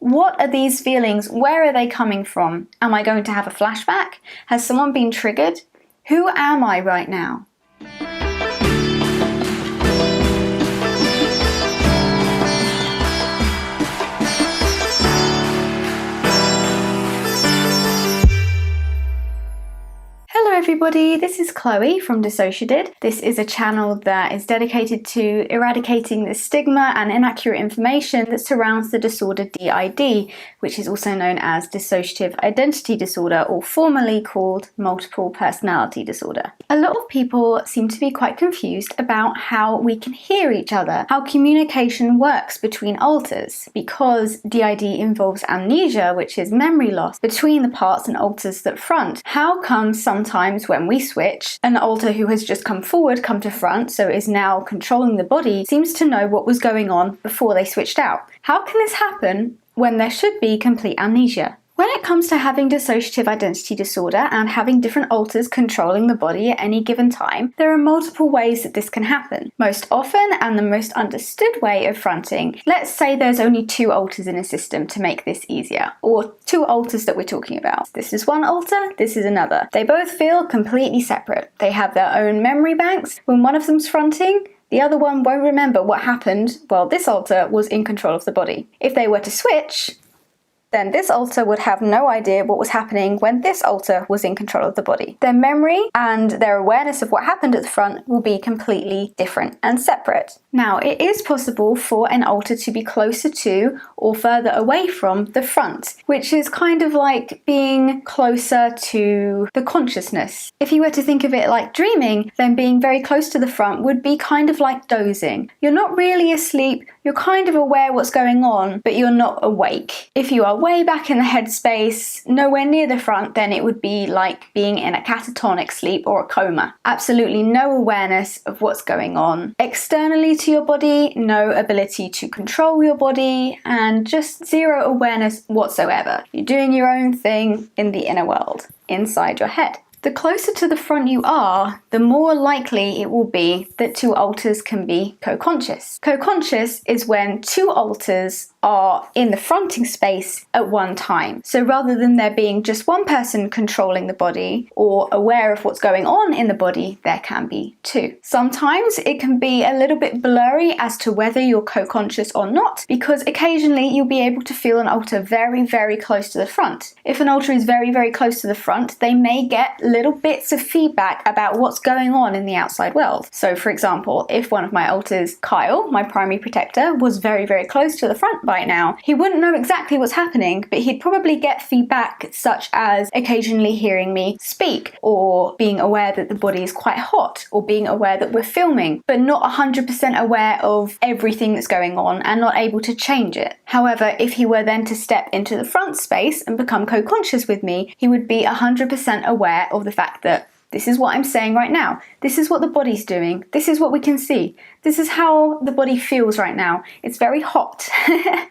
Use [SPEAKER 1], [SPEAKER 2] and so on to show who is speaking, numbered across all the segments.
[SPEAKER 1] What are these feelings? Where are they coming from? Am I going to have a flashback? Has someone been triggered? Who am I right now? Hello everybody, this is Chloe from DissociaDID. This is a channel that is dedicated to eradicating the stigma and inaccurate information that surrounds the disorder DID, which is also known as Dissociative Identity Disorder, or formerly called Multiple Personality Disorder. A lot of people seem to be quite confused about how we can hear each other, how communication works between alters, because DID involves amnesia, which is memory loss between the parts and alters that front. How come sometimes when we switch, an alter who has just come forward, come to front, so is now controlling the body, seems to know what was going on before they switched out? How can this happen when there should be complete amnesia? When it comes to having dissociative identity disorder and having different alters controlling the body at any given time, there are multiple ways that this can happen. Most often, and the most understood way of fronting, let's say there's only 2 alters in a system to make this easier, or 2 alters that we're talking about. This is one alter, this is another. They both feel completely separate. They have their own memory banks. When one of them's fronting, the other one won't remember what happened while this alter was in control of the body. If they were to switch, then this alter would have no idea what was happening when this alter was in control of the body. Their memory and their awareness of what happened at the front will be completely different and separate. Now, it is possible for an alter to be closer to or further away from the front, which is kind of like being closer to the consciousness. If you were to think of it like dreaming, then being very close to the front would be kind of like dozing. You're not really asleep, you're kind of aware what's going on, but you're not awake. If you are way back in the headspace, nowhere near the front, then it would be like being in a catatonic sleep or a coma. Absolutely no awareness of what's going on externally to your body, no ability to control your body, and just zero awareness whatsoever. You're doing your own thing in the inner world, inside your head. The closer to the front you are, the more likely it will be that 2 alters can be co-conscious. Co-conscious is when 2 alters are in the fronting space at one time. So rather than there being just one person controlling the body or aware of what's going on in the body, there can be 2. Sometimes it can be a little bit blurry as to whether you're co-conscious or not, because occasionally you'll be able to feel an alter very, very close to the front. If an alter is very, very close to the front, they may get little bits of feedback about what's going on in the outside world. So for example, if one of my alters, Kyle, my primary protector, was very, very close to the front by now, he wouldn't know exactly what's happening, but he'd probably get feedback such as occasionally hearing me speak, or being aware that the body is quite hot, or being aware that we're filming, but not 100% aware of everything that's going on and not able to change it. However, if he were then to step into the front space and become co-conscious with me, he would be 100% aware of the fact that this is what I'm saying right now. This is what the body's doing. This is what we can see. This is how the body feels right now. It's very hot.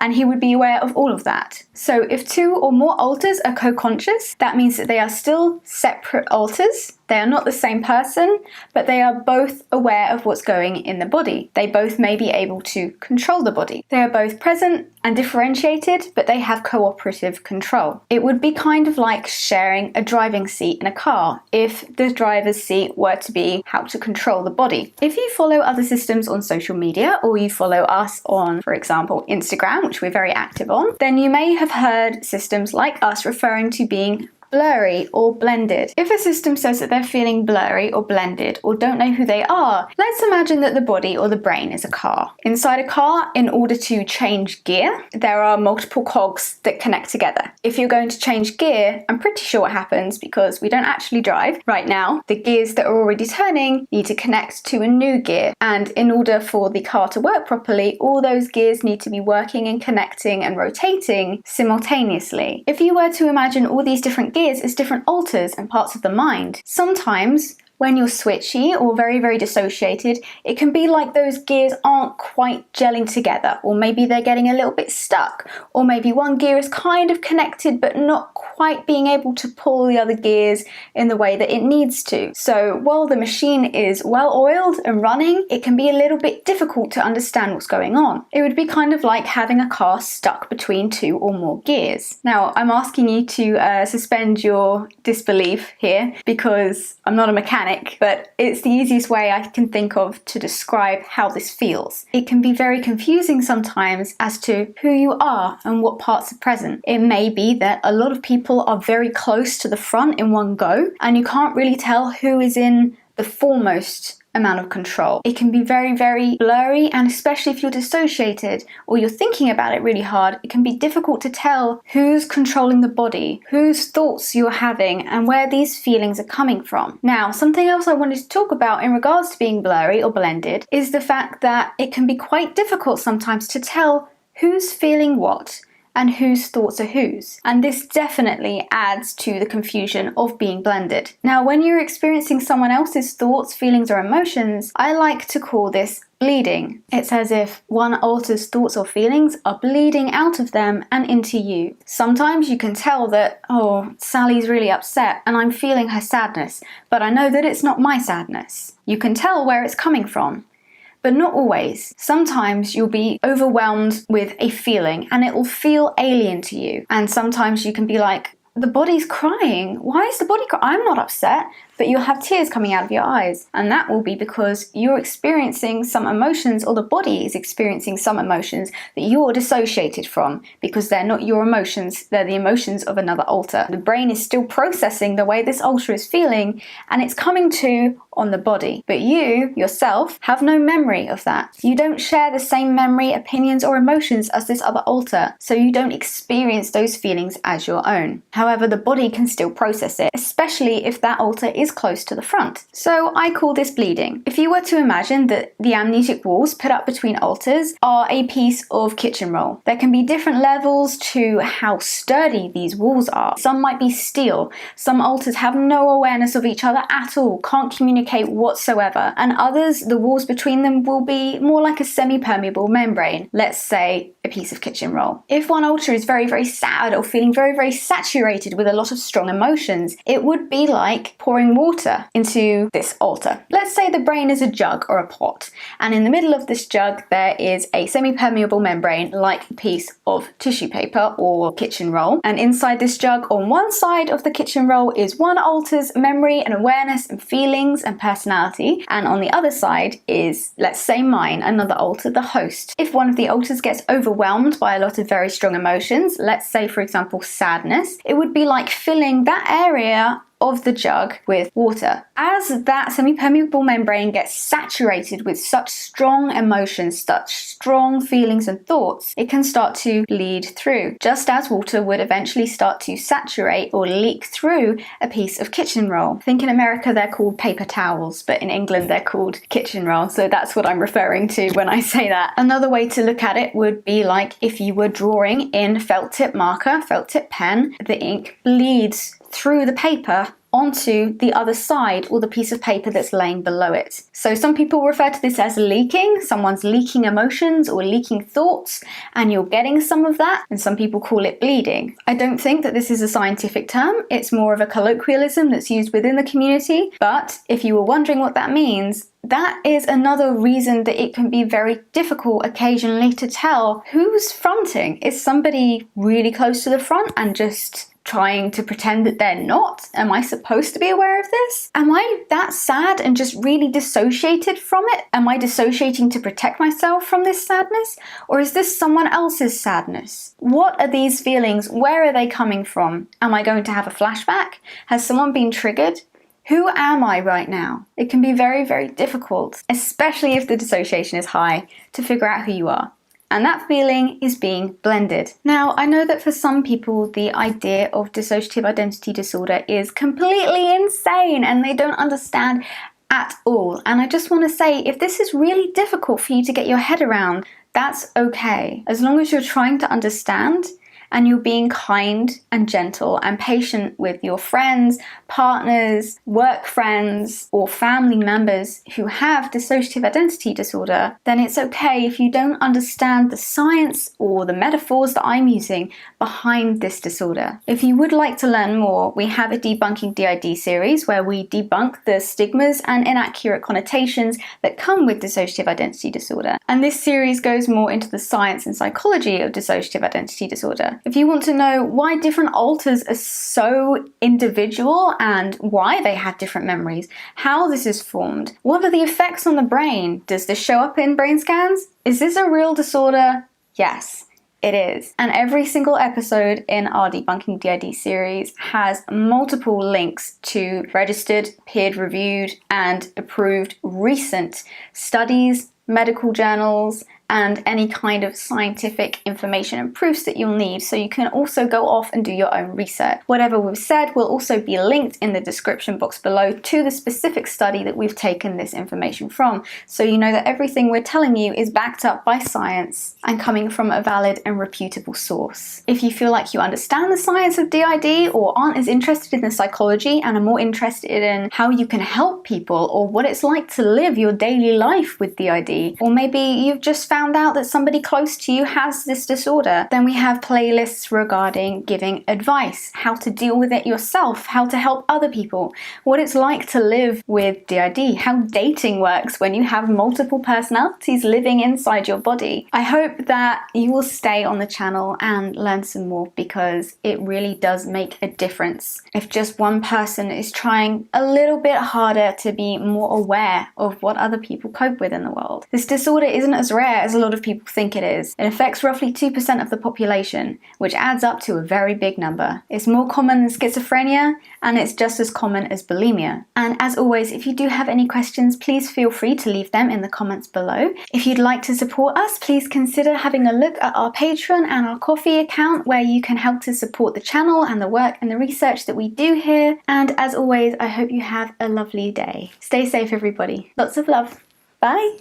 [SPEAKER 1] And he would be aware of all of that. So if 2 or more alters are co-conscious, that means that they are still separate alters. They are not the same person, but they are both aware of what's going in the body. They both may be able to control the body. They are both present and differentiated, but they have cooperative control. It would be kind of like sharing a driving seat in a car if the driver's seat were to be how to control the body. If you follow other systems on social media, or you follow us on, for example, Instagram, which we're very active on, then you may have heard systems like us referring to being blurry or blended. If a system says that they're feeling blurry or blended or don't know who they are, let's imagine that the body or the brain is a car. Inside a car, in order to change gear, there are multiple cogs that connect together. If you're going to change gear, I'm pretty sure what happens, because we don't actually drive right now, the gears that are already turning need to connect to a new gear. And in order for the car to work properly, all those gears need to be working and connecting and rotating simultaneously. If you were to imagine all these different gears as different alters and parts of the mind, sometimes When you're switchy or very dissociated, it can be like those gears aren't quite gelling together, or maybe they're getting a little bit stuck, or maybe one gear is kind of connected but not quite being able to pull the other gears in the way that it needs to. So while the machine is well oiled and running, it can be a little bit difficult to understand what's going on. It would be kind of like having a car stuck between two or more gears. Now, I'm asking you to suspend your disbelief here because I'm not a mechanic, but it's the easiest way I can think of to describe how this feels. It can be very confusing sometimes as to who you are and what parts are present. It may be that a lot of people are very close to the front in one go, and you can't really tell who is in the foremost amount of control. It can be very blurry, and especially if you're dissociated or you're thinking about it really hard, it can be difficult to tell who's controlling the body, whose thoughts you're having, and where these feelings are coming from. Now, something else I wanted to talk about in regards to being blurry or blended is the fact that it can be quite difficult sometimes to tell who's feeling what and whose thoughts are whose. And this definitely adds to the confusion of being blended. Now, when you're experiencing someone else's thoughts, feelings, or emotions, I like to call this bleeding. It's as if one alter's thoughts or feelings are bleeding out of them and into you. Sometimes you can tell that, oh, Sally's really upset and I'm feeling her sadness, but I know that it's not my sadness. You can tell where it's coming from. But not always. Sometimes you'll be overwhelmed with a feeling and it will feel alien to you. And sometimes you can be like, the body's crying. Why is the body crying? I'm not upset. But you'll have tears coming out of your eyes. And that will be because you're experiencing some emotions, or the body is experiencing some emotions that you're dissociated from, because they're not your emotions, they're the emotions of another alter. The brain is still processing the way this alter is feeling, and it's coming to on the body. But you, yourself, have no memory of that. You don't share the same memory, opinions, or emotions as this other alter, so you don't experience those feelings as your own. However, the body can still process it, especially if that alter is close to the front. So I call this bleeding. If you were to imagine that the amnesic walls put up between alters are a piece of kitchen roll, there can be different levels to how sturdy these walls are. Some might be steel, some alters have no awareness of each other at all, can't communicate whatsoever, and others, the walls between them will be more like a semi-permeable membrane, let's say a piece of kitchen roll. If one alter is very sad or feeling very saturated with a lot of strong emotions, it would be like pouring water into this alter. Let's say the brain is a jug or a pot, and in the middle of this jug there is a semi-permeable membrane like a piece of tissue paper or kitchen roll, and inside this jug on one side of the kitchen roll is one alter's memory and awareness and feelings and personality, and on the other side is, let's say mine, another alter, the host. If one of the alters gets overwhelmed by a lot of very strong emotions, let's say for example sadness, it would be like filling that area of the jug with water. As that semi-permeable membrane gets saturated with such strong emotions, such strong feelings and thoughts, it can start to bleed through, just as water would eventually start to saturate or leak through a piece of kitchen roll. I think in America they're called paper towels, but in England they're called kitchen roll, so that's what I'm referring to when I say that. Another way to look at it would be like if you were drawing in felt tip marker, felt tip pen, the ink bleeds through the paper onto the other side, or the piece of paper that's laying below it. So some people refer to this as leaking. Someone's leaking emotions or leaking thoughts, and you're getting some of that, and some people call it bleeding. I don't think that this is a scientific term. It's more of a colloquialism that's used within the community, but if you were wondering what that means, that is another reason that it can be very difficult occasionally to tell who's fronting. Is somebody really close to the front and just trying to pretend that they're not? Am I supposed to be aware of this? Am I that sad and just really dissociated from it? Am I dissociating to protect myself from this sadness? Or is this someone else's sadness? What are these feelings? Where are they coming from? Am I going to have a flashback? Has someone been triggered? Who am I right now? It can be very difficult, especially if the dissociation is high, to figure out who you are. And that feeling is being blended. Now, I know that for some people, the idea of dissociative identity disorder is completely insane and they don't understand at all. And I just want to say, if this is really difficult for you to get your head around, that's okay. As long as you're trying to understand and you're being kind and gentle and patient with your friends, partners, work friends, or family members who have dissociative identity disorder, then it's okay if you don't understand the science or the metaphors that I'm using behind this disorder. If you would like to learn more, we have a Debunking DID series where we debunk the stigmas and inaccurate connotations that come with dissociative identity disorder. And this series goes more into the science and psychology of dissociative identity disorder. If you want to know why different alters are so individual and why they have different memories, how this is formed, what are the effects on the brain? Does this show up in brain scans? Is this a real disorder? Yes. It is. And every single episode in our Debunking DID series has multiple links to registered, peer-reviewed, and approved recent studies, medical journals, and any kind of scientific information and proofs that you'll need, so you can also go off and do your own research. Whatever we've said will also be linked in the description box below to the specific study that we've taken this information from, so you know that everything we're telling you is backed up by science and coming from a valid and reputable source. If you feel like you understand the science of DID or aren't as interested in the psychology and are more interested in how you can help people or what it's like to live your daily life with DID, or maybe you've just found out that somebody close to you has this disorder, then we have playlists regarding giving advice, how to deal with it yourself, how to help other people, what it's like to live with DID, how dating works when you have multiple personalities living inside your body. I hope that you will stay on the channel and learn some more, because it really does make a difference if just one person is trying a little bit harder to be more aware of what other people cope with in the world. This disorder isn't as rare as a lot of people think it is. It affects roughly 2% of the population, which adds up to a very big number. It's more common than schizophrenia, and it's just as common as bulimia. And as always, if you do have any questions, please feel free to leave them in the comments below. If you'd like to support us, please consider having a look at our Patreon and our Ko-fi account, where you can help to support the channel and the work and the research that we do here. And as always, I hope you have a lovely day. Stay safe, everybody. Lots of love. Bye.